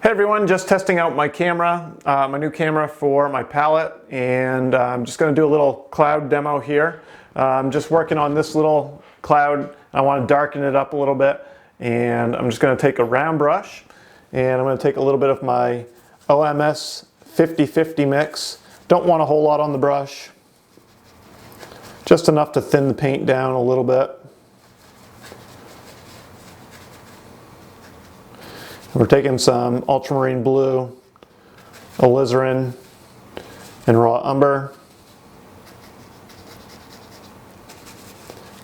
Hey everyone, just testing out my camera, my new camera for my palette, and I'm just going to do a little cloud demo here. I'm just working on this little cloud. I want to darken it up a little bit, and I'm just going to take a round brush, and I'm going to take a little bit of my OMS 50/50 mix. Don't want a whole lot on the brush, just enough to thin the paint down a little bit. We're taking some ultramarine blue, alizarin, and raw umber.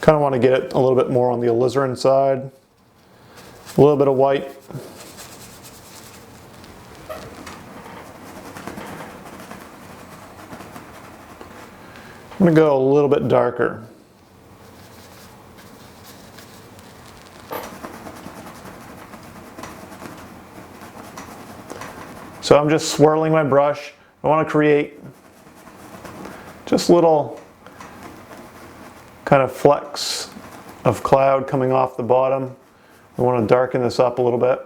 Kind of want to get it a little bit more on the alizarin side. A little bit of white. I'm going to go a little bit darker. So I'm just swirling my brush. I want to create just little kind of flecks of cloud coming off the bottom. We want to darken this up a little bit.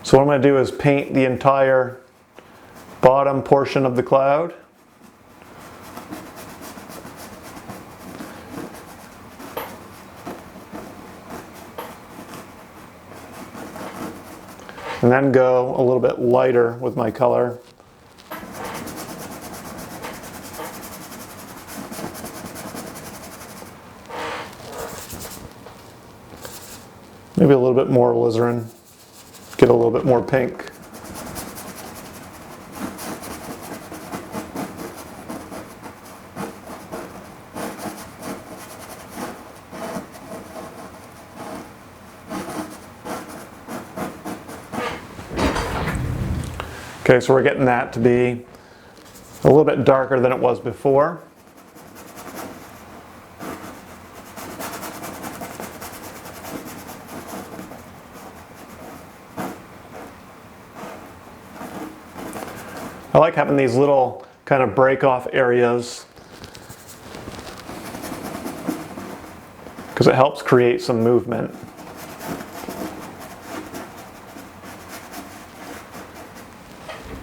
So what I'm going to do is paint the entire bottom portion of the cloud. And then go a little bit lighter with my color. Maybe a little bit more alizarin. Get a little bit more pink. Okay, so we're getting that to be a little bit darker than it was before. I like having these little kind of break off areas because it helps create some movement.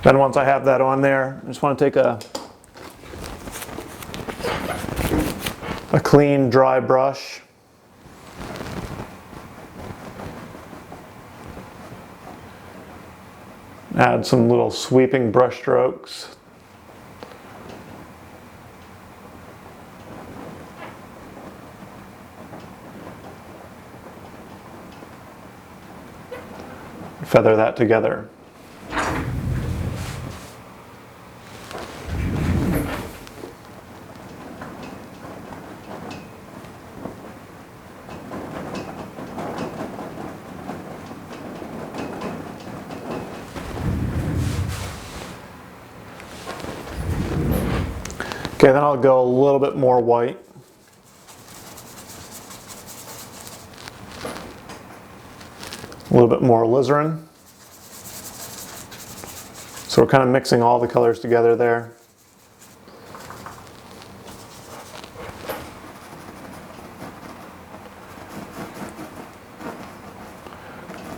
Then once I have that on there, I just want to take a clean, dry brush. Add some little sweeping brush strokes. Feather that together. Okay, then I'll go a little bit more white. A little bit more alizarin. So we're kind of mixing all the colors together there.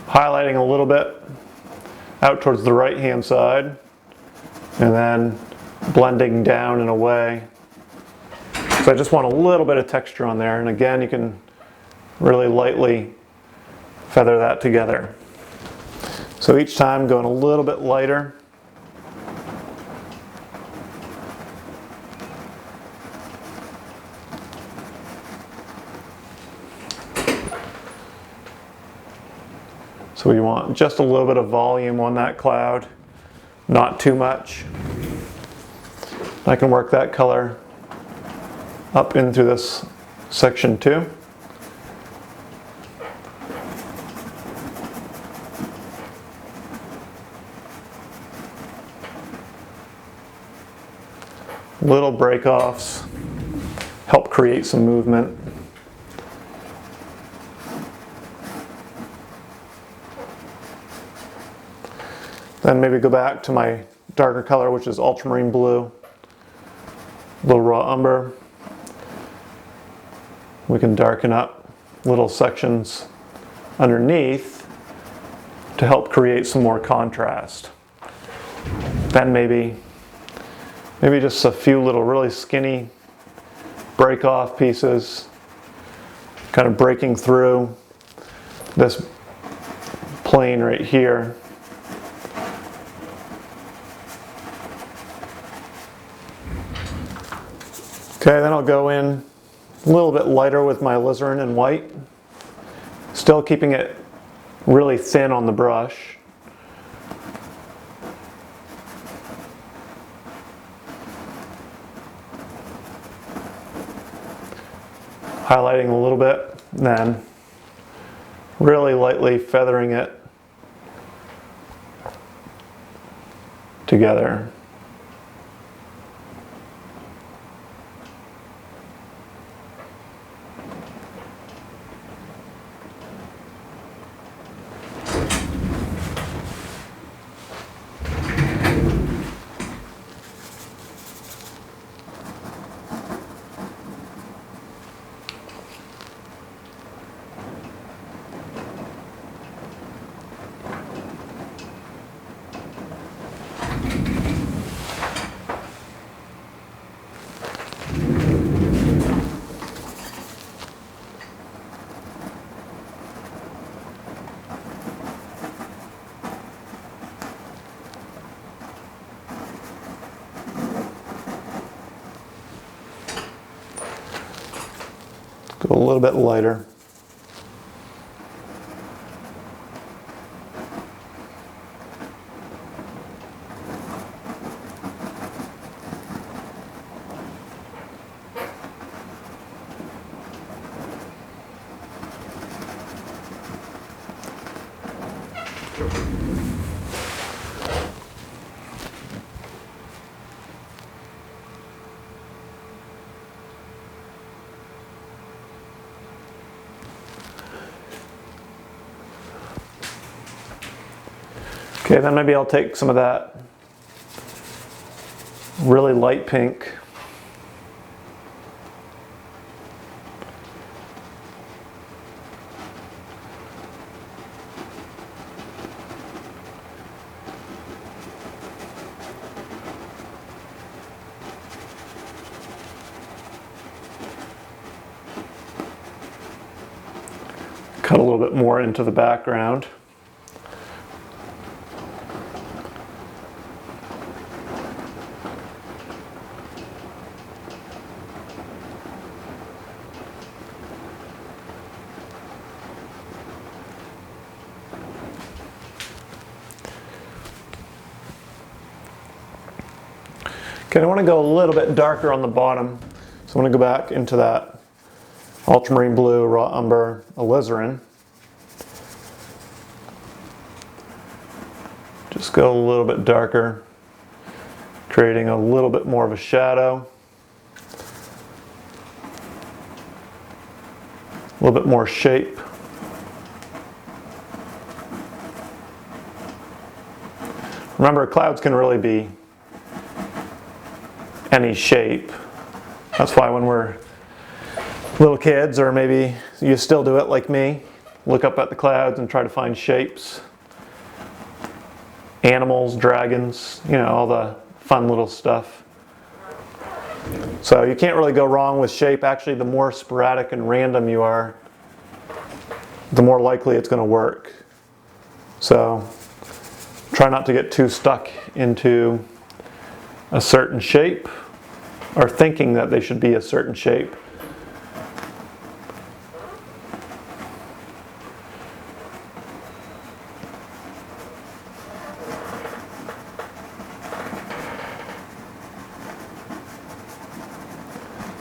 Highlighting a little bit out towards the right-hand side, and then blending down and away. So I just want a little bit of texture on there, and again you can really lightly feather that together. So each time going a little bit lighter. So we want just a little bit of volume on that cloud, not too much. I can work that color up into this section too. Little break-offs help create some movement. Then maybe go back to my darker color, which is ultramarine blue. A little raw umber. We can darken up little sections underneath to help create some more contrast. Then maybe just a few little really skinny break off pieces, kind of breaking through this plane right here. Okay, then I'll go in a little bit lighter with my alizarin and white, still keeping it really thin on the brush. Highlighting a little bit, then really lightly feathering it together. Go a little bit lighter. Okay, then maybe I'll take some of that really light pink . Cut a little bit more into the background. Okay, I want to go a little bit darker on the bottom, so I'm going to go back into that ultramarine blue, raw umber, alizarin. Just go a little bit darker, creating a little bit more of a shadow, a little bit more shape. Remember, clouds can really be any shape. That's why when we're little kids, or maybe you still do it like me, look up at the clouds and try to find shapes. Animals, dragons, you know, all the fun little stuff. So you can't really go wrong with shape. Actually, the more sporadic and random you are, the more likely it's going to work. So try not to get too stuck into a certain shape or thinking that they should be a certain shape.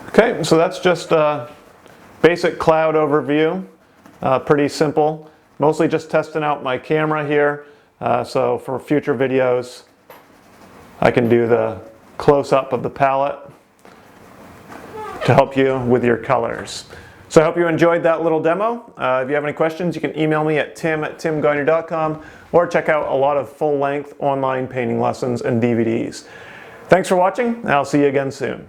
Okay, so that's just a basic cloud overview. Pretty simple. Mostly just testing out my camera here. So for future videos, I can do the close-up of the palette to help you with your colors. So I hope you enjoyed that little demo. If you have any questions, you can email me at tim@timgagnon.com or check out a lot of full-length online painting lessons and DVDs. Thanks for watching, and I'll see you again soon.